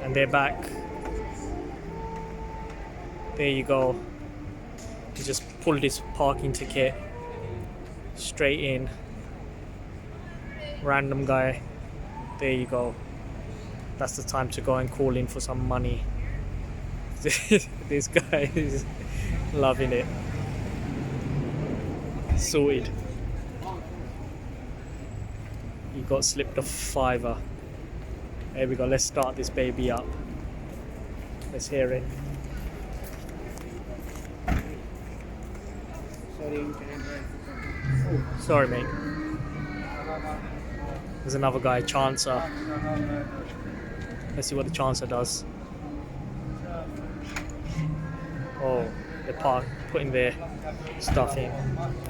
And they're back. There you go. You just pulled his parking ticket straight in. Random guy. There you go. That's the time to go and call in for some money. This guy is loving it. Sorted. He got slipped a $5. There we go. Let's start this baby up. Let's hear it. Sorry, mate. There's another guy, Chancer. Let's see what the Chancer does. Oh, they're putting their stuff in.